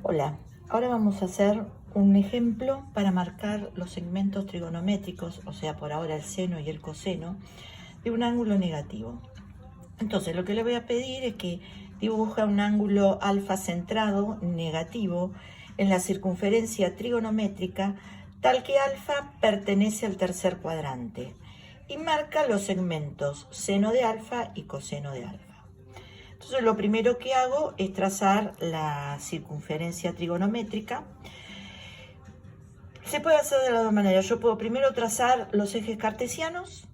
Hola, ahora vamos a hacer un ejemplo para marcar los segmentos trigonométricos, o sea, por ahora el seno y el coseno, de un ángulo negativo. Entonces, lo que le voy a pedir es que dibuje un ángulo alfa centrado negativo en la circunferencia trigonométrica, tal que alfa pertenece al tercer cuadrante, y marca los segmentos seno de alfa y coseno de alfa. Entonces lo primero que hago es trazar la circunferencia trigonométrica. Se puede hacer de las dos maneras. Yo puedo primero trazar los ejes cartesianos,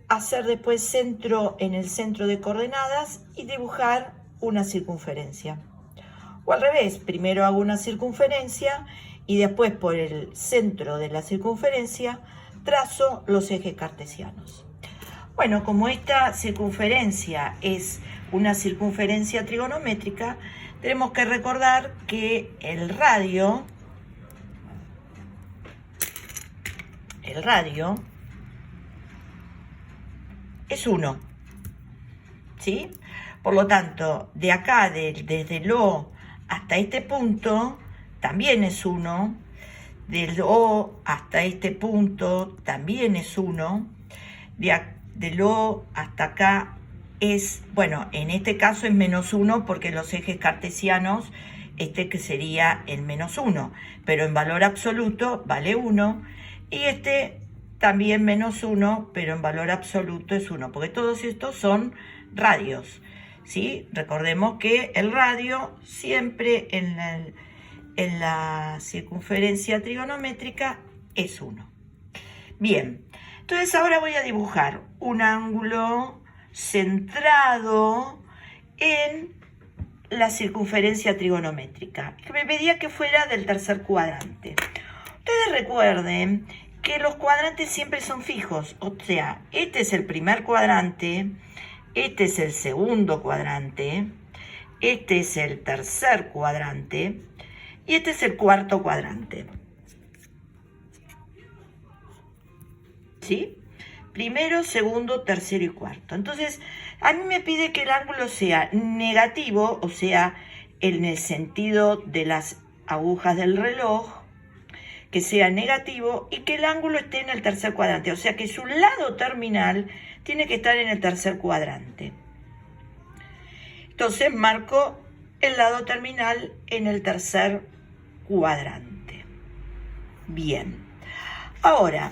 hacer después centro en el centro de coordenadas y dibujar una circunferencia. O al revés, primero hago una circunferencia y después por el centro de la circunferencia trazo los ejes cartesianos. Bueno, como esta circunferencia es una circunferencia trigonométrica, tenemos que recordar que el radio es 1, ¿sí? Por lo tanto, de acá, desde el O hasta este punto, también es 1. Del O hasta este punto, también es 1. Del O hasta acá es, bueno, en este caso es menos 1 porque los ejes cartesianos, que sería el menos 1, pero en valor absoluto vale 1, y este también menos 1, pero en valor absoluto es 1, porque todos estos son radios, ¿sí? Recordemos que el radio siempre en la circunferencia trigonométrica es 1. Bien, entonces ahora voy a dibujar un ángulo centrado en la circunferencia trigonométrica, que me pedía que fuera del tercer cuadrante. Ustedes recuerden que los cuadrantes siempre son fijos, o sea, este es el primer cuadrante, este es el segundo cuadrante, este es el tercer cuadrante y este es el cuarto cuadrante. ¿Sí? Primero, segundo, tercero y cuarto. Entonces, a mí me pide que el ángulo sea negativo, o sea, en el sentido de las agujas del reloj, que sea negativo y que el ángulo esté en el tercer cuadrante, o sea que su lado terminal tiene que estar en el tercer cuadrante. Entonces marco el lado terminal en el tercer cuadrante. Bien, ahora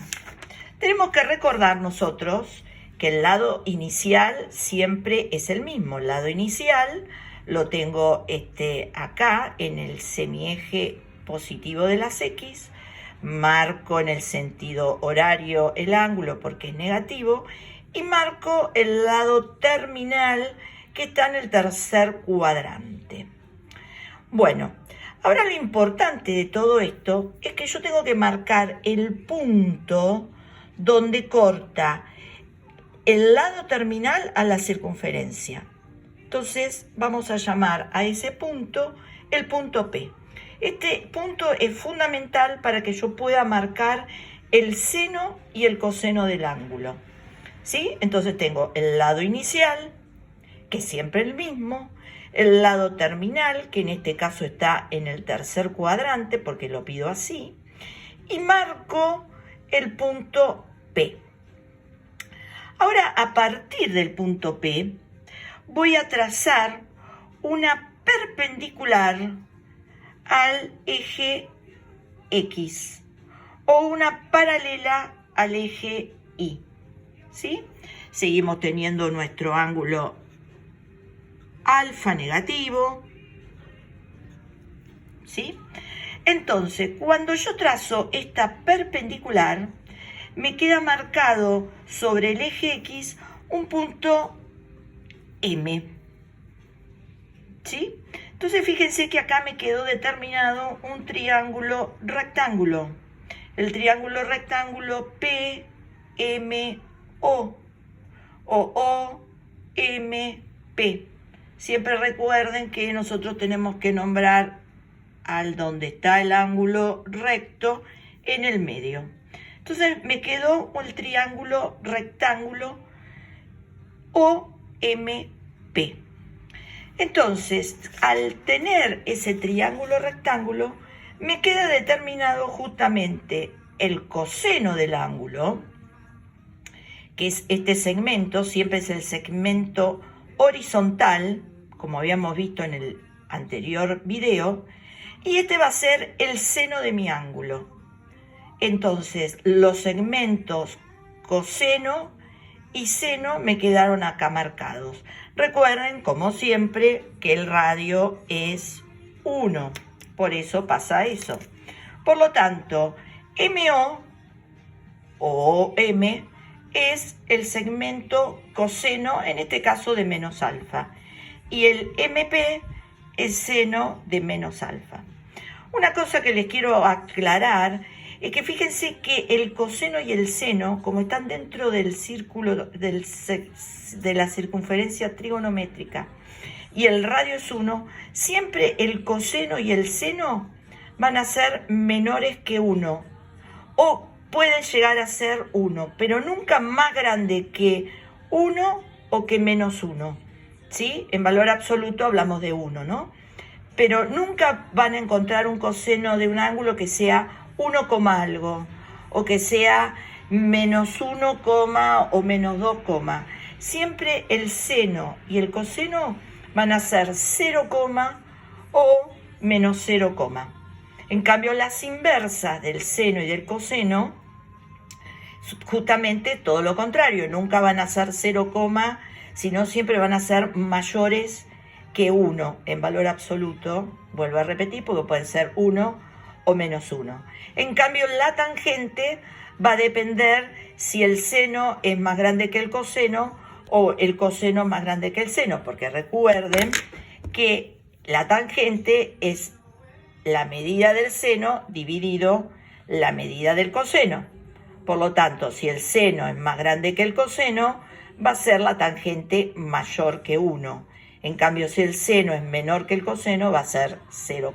tenemos que recordar nosotros que el lado inicial siempre es el mismo. El lado inicial lo tengo acá en el semieje positivo de las X, marco en el sentido horario el ángulo porque es negativo y marco el lado terminal que está en el tercer cuadrante. Bueno, ahora lo importante de todo esto es que yo tengo que marcar el punto donde corta el lado terminal a la circunferencia. Entonces vamos a llamar a ese punto el punto P. Este punto es fundamental para que yo pueda marcar el seno y el coseno del ángulo, ¿sí? Entonces tengo el lado inicial, que es siempre el mismo, el lado terminal, que en este caso está en el tercer cuadrante, porque lo pido así, y marco el punto P. Ahora, a partir del punto P, voy a trazar una perpendicular al eje X o una paralela al eje Y, ¿sí? Seguimos teniendo nuestro ángulo alfa negativo, ¿sí? Entonces, cuando yo trazo esta perpendicular, me queda marcado sobre el eje X un punto M, ¿sí? Entonces, fíjense que acá me quedó determinado un triángulo rectángulo. El triángulo rectángulo PMO o OMP. Siempre recuerden que nosotros tenemos que nombrar al donde está el ángulo recto en el medio. Entonces me quedó el triángulo rectángulo OMP. Entonces, al tener ese triángulo rectángulo, me queda determinado justamente el coseno del ángulo, que es este segmento, siempre es el segmento horizontal, como habíamos visto en el anterior video, y este va a ser el seno de mi ángulo. Entonces, los segmentos coseno y seno me quedaron acá marcados. Recuerden, como siempre, que el radio es 1, por eso pasa eso. Por lo tanto, MO o M es el segmento coseno, en este caso de menos alfa, y el MP es seno de menos alfa. Una cosa que les quiero aclarar es que fíjense que el coseno y el seno, como están dentro del círculo de la circunferencia trigonométrica y el radio es 1, siempre el coseno y el seno van a ser menores que 1 o pueden llegar a ser 1, pero nunca más grande que 1 o que menos 1. ¿Sí? En valor absoluto hablamos de 1, ¿no? Pero nunca van a encontrar un coseno de un ángulo que sea 1, algo, o que sea menos 1, o menos 2, siempre el seno y el coseno van a ser 0, o menos 0, En cambio, las inversas del seno y del coseno, justamente todo lo contrario, nunca van a ser 0, sino siempre van a ser mayores que 1 en valor absoluto, vuelvo a repetir, porque pueden ser 1 o menos 1. En cambio, la tangente va a depender si el seno es más grande que el coseno o el coseno más grande que el seno, porque recuerden que la tangente es la medida del seno dividido la medida del coseno. Por lo tanto, si el seno es más grande que el coseno, va a ser la tangente mayor que 1. En cambio, si el seno es menor que el coseno, va a ser 0,